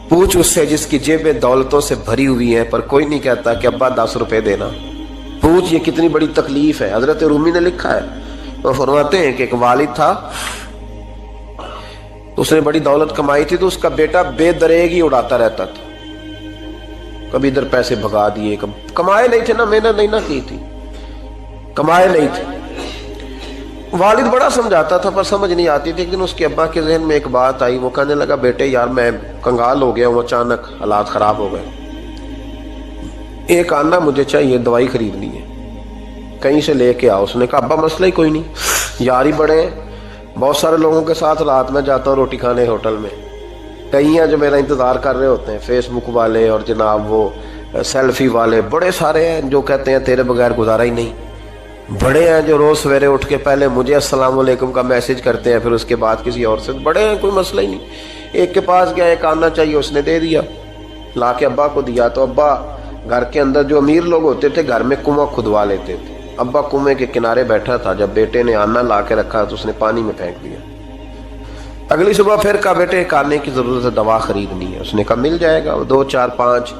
پوچھ اس سے جس کی جیبیں دولتوں سے بھری ہوئی ہیں پر کوئی نہیں کہتا کہ ابا 10 روپے دینا. پوچھ یہ کتنی بڑی تکلیف ہے. حضرت رومی نے لکھا ہے، وہ فرماتے ہیں کہ ایک والد تھا، اس نے بڑی دولت کمائی تھی تو اس کا بیٹا بے دریغ ہی اڑاتا رہتا تھا. کبھی ادھر پیسے بھگا دیے، کمائے نہیں تھے نا، محنت نہیں نہ کی تھی، کمائے نہیں تھے. والد بڑا سمجھاتا تھا پر سمجھ نہیں آتی تھی. ایک دن اس کے ابا کے ذہن میں ایک بات آئی، وہ کہنے لگا بیٹے یار میں کنگال ہو گیا ہوں، اچانک حالات خراب ہو گئے، ایک آنا مجھے چاہیے، دوائی خریدنی ہے، کہیں سے لے کے آؤ. اس نے کہا ابا مسئلہ ہی کوئی نہیں، یار ہی بڑے ہیں، بہت سارے لوگوں کے ساتھ رات میں جاتا ہوں روٹی کھانے ہوٹل میں، کئی ہیں جو میرا انتظار کر رہے ہوتے ہیں، فیس بک والے اور جناب وہ سیلفی والے بڑے سارے ہیں جو کہتے ہیں تیرے بغیر گزارا ہی نہیں. بڑے ہیں جو روز سویرے اٹھ کے پہلے مجھے السلام علیکم کا میسج کرتے ہیں، پھر اس کے بعد کسی اور سے. بڑے ہیں، کوئی مسئلہ ہی نہیں. ایک کے پاس گیا، ایک آنا چاہیے، اس نے دے دیا، لا کے ابا کو دیا. تو ابا گھر کے اندر جو امیر لوگ ہوتے تھے گھر میں کنواں کھدوا لیتے تھے. ابا کنویں کے کنارے بیٹھا تھا، جب بیٹے نے آنا لا کے رکھا تو اس نے پانی میں پھینک دیا. اگلی صبح پھر کہا بیٹے ایک آنے کی ضرورت ہے، دوا خریدنی ہے. اس نے کہا مل جائے گا. 2 4 5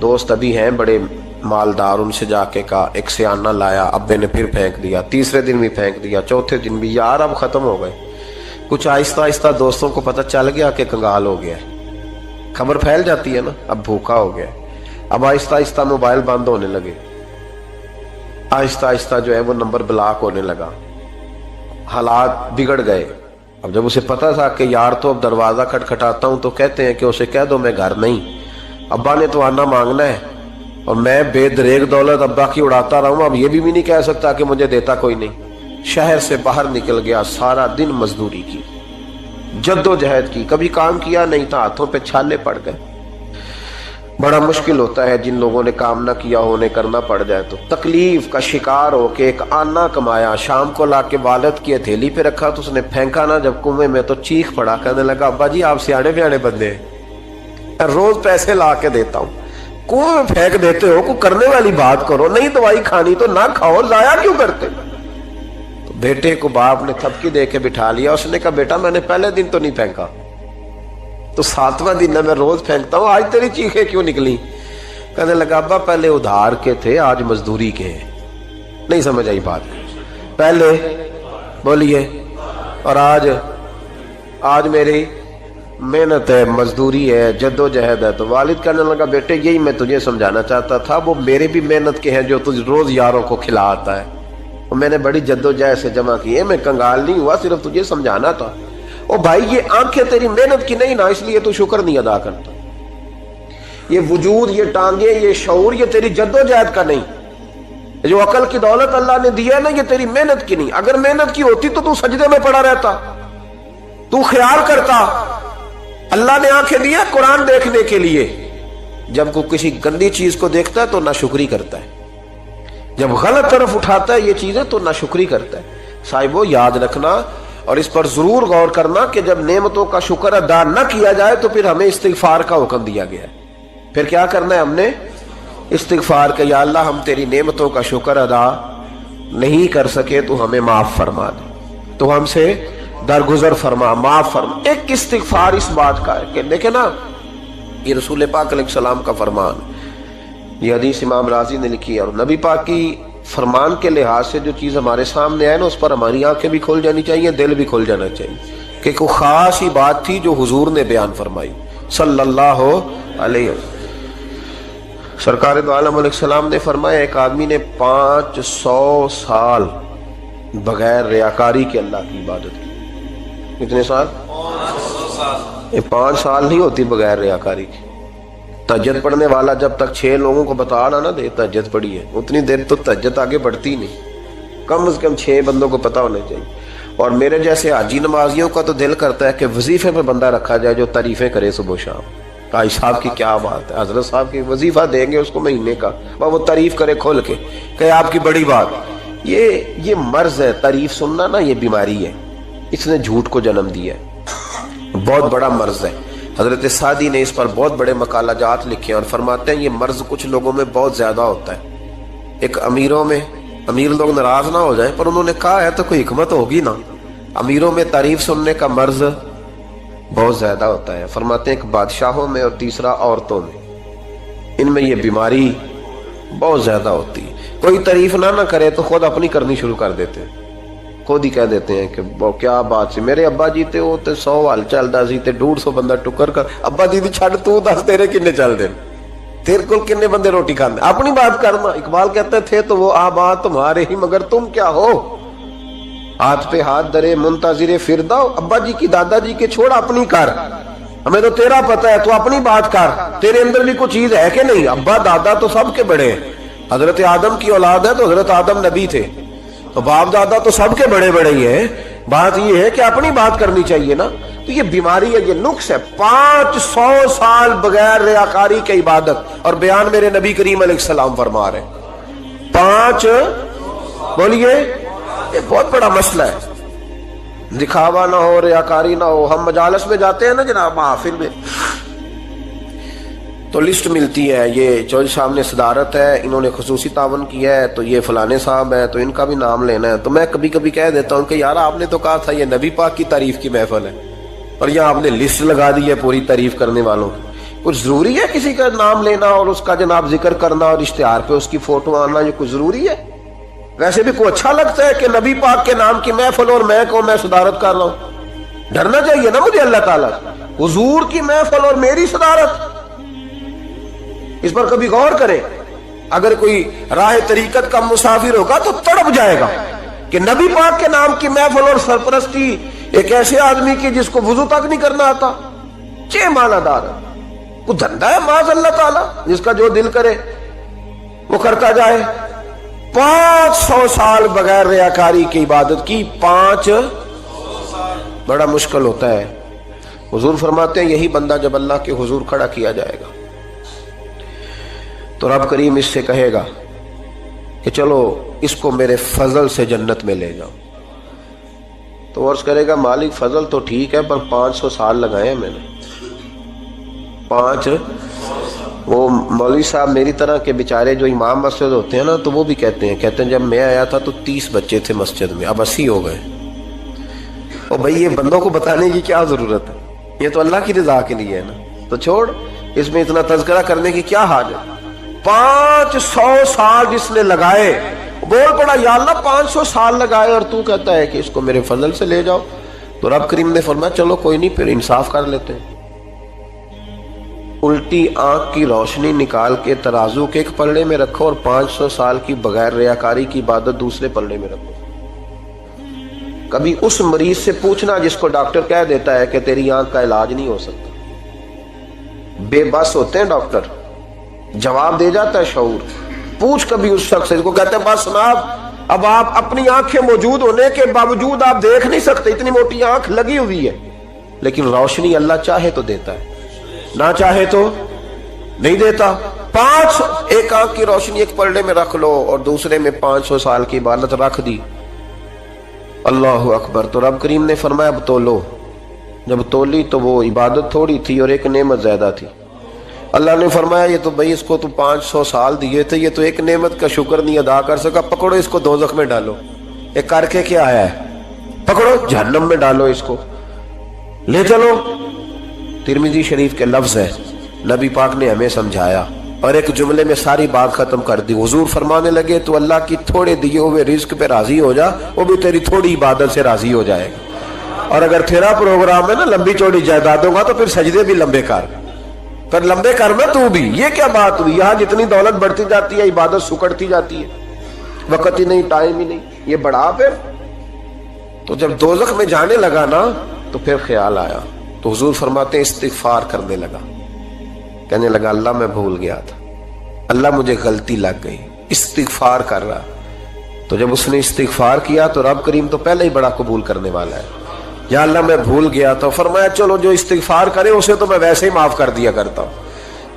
دوست ابھی ہیں بڑے مالدار، ان سے جا کے کہا، ایک سے آنا لایا، ابے نے پھر پھینک دیا، تیسرے دن بھی پھینک دیا، چوتھے دن بھی. یار اب ختم ہو گئے. کچھ آہستہ آہستہ دوستوں کو پتہ چل گیا کہ کنگال ہو گیا ہے، خبر پھیل جاتی ہے نا، اب بھوکا ہو گیا ہے. اب آہستہ آہستہ موبائل بند ہونے لگے، آہستہ آہستہ جو ہے وہ نمبر بلاک ہونے لگا، حالات بگڑ گئے. اب جب اسے پتا تھا کہ یار تو اب دروازہ کھٹکھٹاتا ہوں تو کہتے ہیں کہ اسے کہہ دو میں گھر نہیں، ابا نے تو آنا مانگنا ہے اور میں بے دریغ دولت ابا کی اڑاتا رہا ہوں، اب یہ بھی نہیں کہہ سکتا کہ مجھے دیتا کوئی نہیں. شہر سے باہر نکل گیا، سارا دن مزدوری کی، جد و جہد کی، کبھی کام کیا نہیں تھا، ہاتھوں پہ چھالے پڑ گئے. بڑا مشکل ہوتا ہے جن لوگوں نے کام نہ کیا ہونے کرنا پڑ جائے تو. تکلیف کا شکار ہو کے ایک آنا کمایا، شام کو لا کے والد کی ہتھیلی پہ رکھا تو اس نے پھینکا نا جب کنویں میں تو چیخ پڑا، کہنے لگا ابا جی آپ سیانے بیانے بندے ہیں، روز پیسے لا کے دیتا ہوں، کنویں میں پھینک دیتے ہو، کوئی کرنے والی بات کرو، نہیں دوائی کھانی تو نہ کھاؤ، ضائع کیوں کرتے. تو بیٹے کو باپ نے تھپکی دے کے بٹھا لیا. اس نے کہا بیٹا میں نے پہلے دن تو نہیں پھینکا، تو 7واں دن میں روز پھینکتا ہوں، آج تیری چیخیں کیوں نکلی. کہنے لگا ابا پہلے ادھار کے تھے، آج مزدوری کے ہیں. نہیں سمجھ آئی بات. پہلے بولیے اور آج میری محنت ہے، مزدوری ہے، جد و جہد ہے. تو والد کہنے لگا بیٹے یہی میں تجھے سمجھانا چاہتا تھا، وہ میرے بھی محنت کے ہیں جو تجھ روز یاروں کو کھلا آتا ہے، وہ میں نے بڑی جد و جہد سے جمع کی ہے، میں کنگال نہیں ہوا، صرف تجھے سمجھانا تھا. او بھائی یہ آنکھیں تیری محنت کی نہیں نا، اس لیے تو شکر نہیں ادا کرتا. یہ وجود، یہ ٹانگیں، یہ شعور، یہ تیری جد و جہد کا نہیں. جو عقل کی دولت اللہ نے دیا نا، یہ تیری محنت کی نہیں. اگر محنت کی ہوتی تو سجدے میں پڑا رہتا، تو خیال کرتا. اللہ نے آنکھیں دیا قرآن دیکھنے کے لیے، جب کوئی کسی گندی چیز کو دیکھتا ہے تو ناشکری کرتا ہے، جب غلط طرف اٹھاتا ہے یہ چیزیں تو ناشکری کرتا ہے. صاحبو یاد رکھنا اور اس پر ضرور غور کرنا کہ جب نعمتوں کا شکر ادا نہ کیا جائے تو پھر ہمیں استغفار کا حکم دیا گیا ہے. پھر کیا کرنا ہے ہم نے؟ استغفار کہ یا اللہ ہم تیری نعمتوں کا شکر ادا نہیں کر سکے تو ہمیں معاف فرما دے، تو ہم سے درگزر فرما، معاف فرما. ایک استغفار اس بات کا ہے کہ دیکھیں نا، یہ رسول پاک علیہ السلام کا فرمان، یہ حدیث امام راضی نے لکھی ہے، اور نبی پاک کی فرمان کے لحاظ سے جو چیز ہمارے سامنے آئے نا اس پر ہماری آنکھیں بھی کھل جانی چاہیے، دل بھی کھل جانا چاہیے کہ کوئی خاص ہی بات تھی جو حضور نے بیان فرمائی صلی اللہ علیہ وسلم. سرکار دو عالم علیہ السلام نے فرمایا ایک آدمی نے 500 سال بغیر ریاکاری کے اللہ کی عبادت کی. کتنے سال؟ 500 سال. یہ 5 سال نہیں ہوتی بغیر ریاکاری کی. تہجد پڑھنے والا جب تک 6 لوگوں کو بتا نہ دے تہجد پڑھی ہے، اتنی دیر تو تہجد آگے بڑھتی نہیں. کم از کم 6 بندوں کو پتا ہونا چاہیے. اور میرے جیسے حاجی نمازیوں کا تو دل کرتا ہے کہ وظیفے پہ بندہ رکھا جائے جو تعریفیں کرے صبح و شام. حاجی صاحب کی کیا بات ہے، حضرت صاحب کی وظیفہ دیں گے اس کو مہینے کا، وہ تعریف کرے کھول کے کہ آپ کی بڑی بات. یہ مرض ہے، تعریف سننا نا یہ بیماری ہے، اس نے جھوٹ کو جنم دیا ہے، بہت بڑا مرض ہے. حضرت سعدی نے اس پر بہت بڑے مقالہ جات لکھے ہیں اور فرماتے ہیں یہ مرض کچھ لوگوں میں بہت زیادہ ہوتا ہے. ایک امیروں میں، امیر لوگ ناراض نہ ہو جائیں پر انہوں نے کہا ہے تو کوئی حکمت ہوگی نا، امیروں میں تعریف سننے کا مرض بہت زیادہ ہوتا ہے. فرماتے ہیں ایک بادشاہوں میں اور تیسرا عورتوں میں، ان میں یہ بیماری بہت زیادہ ہوتی ہے. کوئی تعریف نہ کرے تو خود اپنی کرنی شروع کر دیتے ہیں، خود ہی کہہ دیتے ہیں کہ کیا بات سی، میرے ابا جی تے وہ تے 100 حال چلدا سی تے 150 بندہ ٹکر کر. ابا جی دی چھڈ تو دس تیرے کنے چل دے، تیرے کول کنے بندے روٹی کھاندے، اپنی بات کرنا. اقبال کہتے تھے تو وہ آباد تمہارے ہی مگر تم کیا ہو، ہاتھ پہ ہاتھ درے منتظر فردا. ابا جی کی دادا جی کے چھوڑ اپنی کر، ہمیں تو تیرا پتہ ہے، تو اپنی بات کر، تیرے اندر بھی کوئی چیز ہے کہ نہیں. ابا دادا تو سب کے بڑے ہیں، حضرت آدم کی اولاد ہے تو حضرت آدم نبی تھے، تو باپ دادا تو سب کے بڑے بڑے ہی ہیں. بات یہ ہے کہ اپنی بات کرنی چاہیے نا. تو یہ بیماری ہے، یہ نقص ہے. 500 سال بغیر ریاکاری کی عبادت، اور بیان میرے نبی کریم علیہ السلام فرما رہے ہیں 5 بولیے. یہ بہت بڑا مسئلہ ہے، دکھاوا نہ ہو، ریاکاری نہ ہو. ہم مجالس میں جاتے ہیں نا جناب، محافل میں، تو لسٹ ملتی ہے، یہ چودھری صاحب نے صدارت ہے، انہوں نے خصوصی تعاون کیا ہے، تو یہ فلانے صاحب ہے، تو ان کا بھی نام لینا ہے. تو میں کبھی کبھی کہہ دیتا ہوں کہ یار آپ نے تو کہا تھا یہ نبی پاک کی تعریف کی محفل ہے، اور یہاں آپ نے لسٹ لگا دی ہے پوری تعریف کرنے والوں کی. کچھ ضروری ہے کسی کا نام لینا اور اس کا جناب ذکر کرنا اور اشتہار پہ اس کی فوٹو آنا؟ یہ کچھ ضروری ہے؟ ویسے بھی کوئی اچھا لگتا ہے کہ نبی پاک کے نام کی محفل اور میں صدارت کر رہا ہوں؟ ڈرنا چاہیے نا مجھے اللہ تعالیٰ، حضور کی محفل اور میری صدارت. اس پر کبھی غور کریں. اگر کوئی راہ طریقت کا مسافر ہوگا تو تڑپ جائے گا کہ نبی پاک کے نام کی محفل اور سرپرستی ایک ایسے آدمی کی جس کو وضو تک نہیں کرنا آتا. چھ معنی دار کوئی دھندا ہے معاذ اللہ تعالیٰ، جس کا جو دل کرے وہ کرتا جائے. 500 سال بغیر ریاکاری کی عبادت کی، 5 بڑا مشکل ہوتا ہے. حضور فرماتے ہیں یہی بندہ جب اللہ کے حضور کھڑا کیا جائے گا تو رب کریم اس سے کہے گا کہ چلو اس کو میرے فضل سے جنت میں لے جاؤ. تو عرض کرے گا مالک فضل تو ٹھیک ہے پر 500 سال لگائے ہیں میں نے. 5 وہ مولوی صاحب میری طرح کے بیچارے جو امام مسجد ہوتے ہیں نا، تو وہ بھی کہتے ہیں جب میں آیا تھا تو 30 بچے تھے مسجد میں، اب 80 ہو گئے. اور بھائی یہ بندوں کو بتانے کی کیا ضرورت ہے، یہ تو اللہ کی رضا کے لیے ہے نا. تو چھوڑ، اس میں اتنا تذکرہ کرنے کی کیا حاجت. 500 سال جس نے لگائے، بول پڑا یا اللہ 500 سال لگائے اور تو کہتا ہے کہ اس کو میرے فضل سے لے جاؤ. تو رب کریم نے فرمایا چلو کوئی نہیں، پھر انصاف کر لیتے ہیں. الٹی آنکھ کی روشنی نکال کے ترازو کے ایک پلڑے میں رکھو اور 500 سال کی بغیر ریاکاری کی عبادت دوسرے پلڑے میں رکھو. کبھی اس مریض سے پوچھنا جس کو ڈاکٹر کہہ دیتا ہے کہ تیری آنکھ کا علاج نہیں ہو سکتا. بے بس ہوتے ہیں ڈاکٹر، جواب دے جاتا ہے شعور. پوچھ کبھی اس شخص سے، کو کہتے ہیں بس جناب اب آپ اپنی آنکھیں موجود ہونے کے باوجود آپ دیکھ نہیں سکتے، اتنی موٹی آنکھ لگی ہوئی ہے، لیکن روشنی اللہ چاہے تو دیتا ہے، نہ چاہے تو نہیں دیتا. 5 ایک آنکھ کی روشنی ایک پلڑے میں رکھ لو اور دوسرے میں 500 سال کی عبادت رکھ دی. اللہ اکبر. تو رب کریم نے فرمایا اب تولو. جب تولی تو وہ عبادت تھوڑی تھی اور ایک نعمت زیادہ تھی. اللہ نے فرمایا یہ تو بھائی اس کو تو 500 سال دیے تھے، یہ تو ایک نعمت کا شکر نہیں ادا کر سکا، پکڑو اس کو دوزخ میں ڈالو. ایک کر کے کیا آیا ہے، پکڑو جہنم میں ڈالو، اس کو لے چلو. ترمذی شریف کے لفظ ہے، نبی پاک نے ہمیں سمجھایا اور ایک جملے میں ساری بات ختم کر دی. حضور فرمانے لگے تو اللہ کی تھوڑے دیے ہوئے رزق پہ راضی ہو جا، وہ بھی تیری تھوڑی عبادت سے راضی ہو جائے گا. اور اگر تیرا پروگرام ہے نا لمبی چوڑی جائیدادوں کا، تو پھر سجدے بھی لمبے کر، پر لمبے کرنا تو بھی. یہ کیا بات ہوئی، یہاں جتنی دولت بڑھتی جاتی ہے عبادت سکڑتی جاتی ہے، وقت ہی نہیں، ٹائم ہی نہیں. یہ بڑھا پھر. تو جب دوزخ میں جانے لگا نا تو پھر خیال آیا. تو حضور فرماتے ہیں استغفار کرنے لگا، کہنے لگا اللہ میں بھول گیا تھا، اللہ مجھے غلطی لگ گئی. استغفار کر رہا. تو جب اس نے استغفار کیا تو رب کریم تو پہلے ہی بڑا قبول کرنے والا ہے. یا اللہ میں بھول گیا تو فرمایا چلو جو استغفار کرے اسے تو میں ویسے ہی معاف کر دیا کرتا ہوں،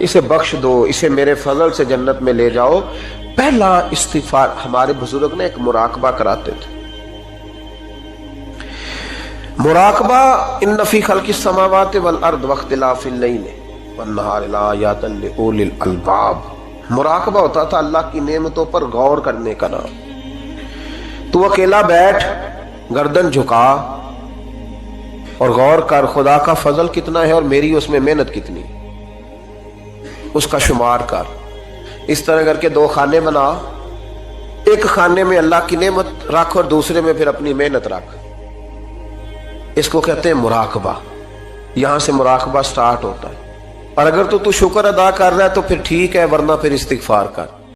اسے بخش دو، اسے میرے فضل سے جنت میں لے جاؤ. پہلا استغفار. ہمارے بزرگ نے ایک مراقبہ کراتے تھے. مراقبہ ان فی خلق السماوات والارض واختلاف اللیل والنہار لآیات لأولی الالباب. مراقبہ ہوتا تھا اللہ کی نعمتوں پر غور کرنے کا نام. تو اکیلا بیٹھ، گردن جھکا، اور غور کر خدا کا فضل کتنا ہے اور میری اس میں محنت کتنی، اس کا شمار کر۔ اس طرح کر کے 2 خانے بنا، ایک خانے میں اللہ کی نعمت رکھ اور دوسرے میں پھر اپنی محنت رکھ۔ اس کو کہتے ہیں مراقبہ، یہاں سے مراقبہ سٹارٹ ہوتا ہے۔ اور اگر تو شکر ادا کر رہا ہے تو پھر ٹھیک ہے، ورنہ پھر استغفار کر۔